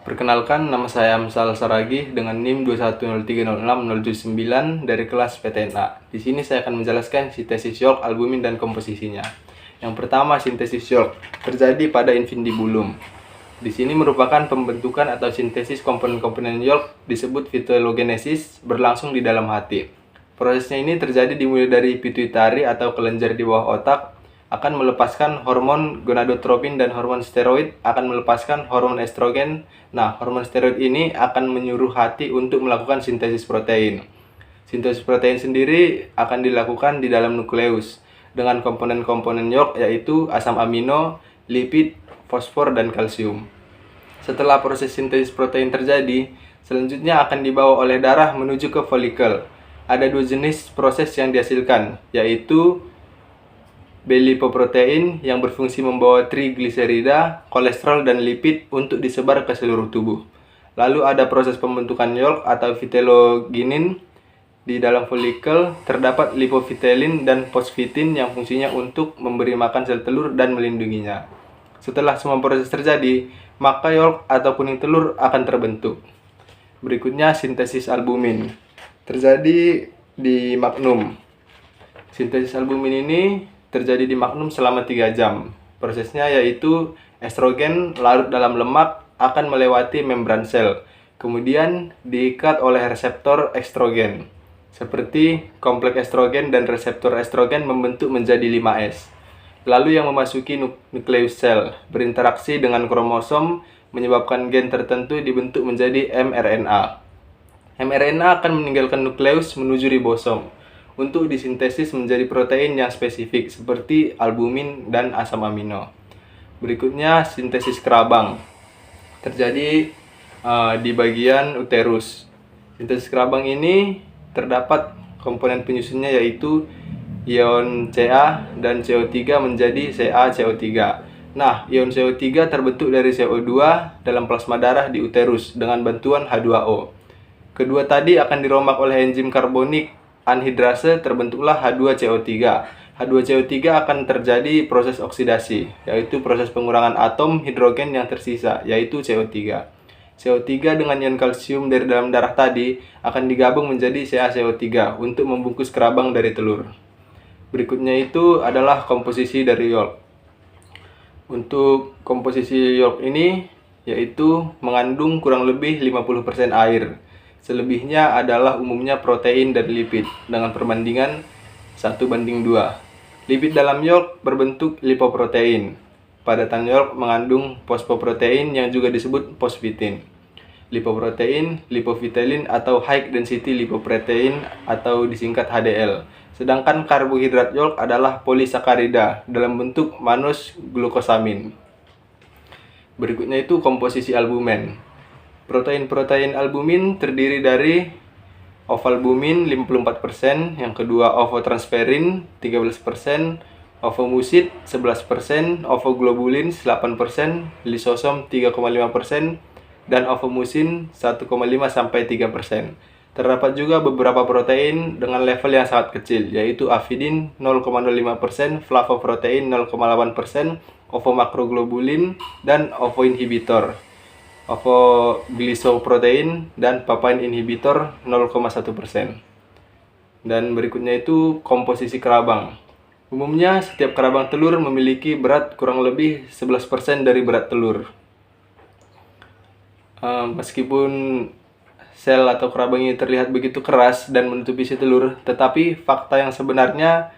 Perkenalkan, nama saya Amsal Saragih dengan NIM 210306079 dari kelas PTNA. Di sini saya akan menjelaskan sintesis York, albumin, dan komposisinya. Yang pertama, sintesis York terjadi pada infundibulum. Di sini merupakan pembentukan atau sintesis komponen-komponen York disebut fitogenesis berlangsung di dalam hati. Prosesnya ini terjadi dimulai dari pituitari atau kelenjar di bawah otak, akan melepaskan hormon gonadotropin dan hormon steroid akan melepaskan hormon estrogen. Nah, hormon steroid ini akan menyuruh hati untuk melakukan sintesis protein. Sintesis protein sendiri akan dilakukan di dalam nukleus dengan komponen-komponen York yaitu asam amino, lipid, fosfor, dan kalsium. Setelah proses sintesis protein terjadi, selanjutnya akan dibawa oleh darah menuju ke folikel. Ada dua jenis proses yang dihasilkan, yaitu B-lipoprotein yang berfungsi membawa trigliserida, kolesterol, dan lipid untuk disebar ke seluruh tubuh. Lalu ada proses pembentukan York atau vitelloginin. Di dalam folikel terdapat lipofitellin dan fosfitin yang fungsinya untuk memberi makan sel telur dan melindunginya. Setelah semua proses terjadi, maka York atau kuning telur akan terbentuk. Berikutnya sintesis albumin. Terjadi di magnum. Sintesis albumin ini terjadi di magnum selama 3 jam. Prosesnya yaitu estrogen larut dalam lemak akan melewati membran sel, kemudian diikat oleh reseptor estrogen. Seperti kompleks estrogen dan reseptor estrogen membentuk menjadi 5S. Lalu yang memasuki nukleus sel berinteraksi dengan kromosom menyebabkan gen tertentu dibentuk menjadi mRNA. mRNA akan meninggalkan nukleus menuju ribosom untuk disintesis menjadi protein yang spesifik seperti albumin dan asam amino. Berikutnya sintesis kerabang terjadi di bagian uterus. Sintesis kerabang ini terdapat komponen penyusunnya yaitu ion Ca dan CO3 menjadi CaCO3. Nah, ion CO3 terbentuk dari CO2 dalam plasma darah di uterus dengan bantuan H2O. Kedua tadi akan dirombak oleh enzim karbonik anhidrase, terbentuklah H2CO3. H2CO3 akan terjadi proses oksidasi, yaitu proses pengurangan atom hidrogen yang tersisa, yaitu CO3. CO3 dengan ion kalsium dari dalam darah tadi akan digabung menjadi CaCO3 untuk membungkus kerabang dari telur. Berikutnya itu adalah komposisi dari York. Untuk komposisi York ini yaitu mengandung kurang lebih 50% air. Selebihnya adalah umumnya protein dan lipid dengan perbandingan 1:2. Lipid dalam York berbentuk lipoprotein. Padatan York mengandung fosfoprotein yang juga disebut fosfitin. Lipoprotein, lipofitellin atau high density lipoprotein atau disingkat HDL. Sedangkan karbohidrat York adalah polisakarida dalam bentuk mannose glukosamin. Berikutnya itu komposisi albumin. Protein-protein albumin terdiri dari ovalbumin 54%, yang kedua ovotransferin 13%, ovomucin 11%, ovoglobulin 8%, lisosom 3,5%, dan ovomucin 1,5-3%. Terdapat juga beberapa protein dengan level yang sangat kecil, yaitu avidin 0,05%, flavoprotein 0,8%, ovomakroglobulin, dan ovoinhibitor, ovoglicoprotein, dan papain inhibitor 0,1%. Dan berikutnya itu komposisi kerabang. Umumnya setiap kerabang telur memiliki berat kurang lebih 11% dari berat telur. Meskipun sel atau kerabang ini terlihat begitu keras dan menutupi isi telur, tetapi fakta yang sebenarnya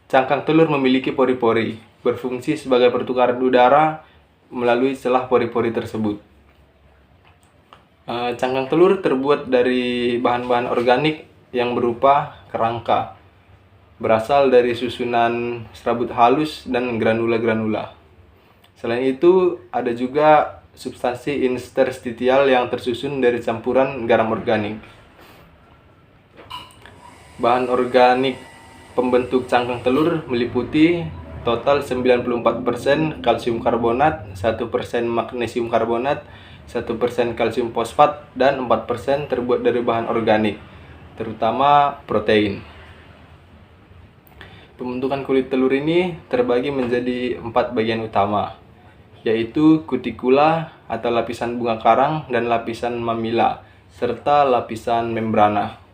cangkang telur memiliki pori-pori, berfungsi sebagai pertukaran udara melalui celah pori-pori tersebut. Cangkang telur terbuat dari bahan-bahan organik yang berupa kerangka, berasal dari susunan serabut halus dan granula-granula. Selain itu, ada juga substansi interstitial yang tersusun dari campuran garam organik. Bahan organik pembentuk cangkang telur meliputi total 94% kalsium karbonat, 1% magnesium karbonat, 1% kalsium fosfat, dan 4% terbuat dari bahan organik, terutama protein. Pembentukan kulit telur ini terbagi menjadi 4 bagian utama, yaitu kutikula atau lapisan bunga karang dan lapisan mamila serta lapisan membrana.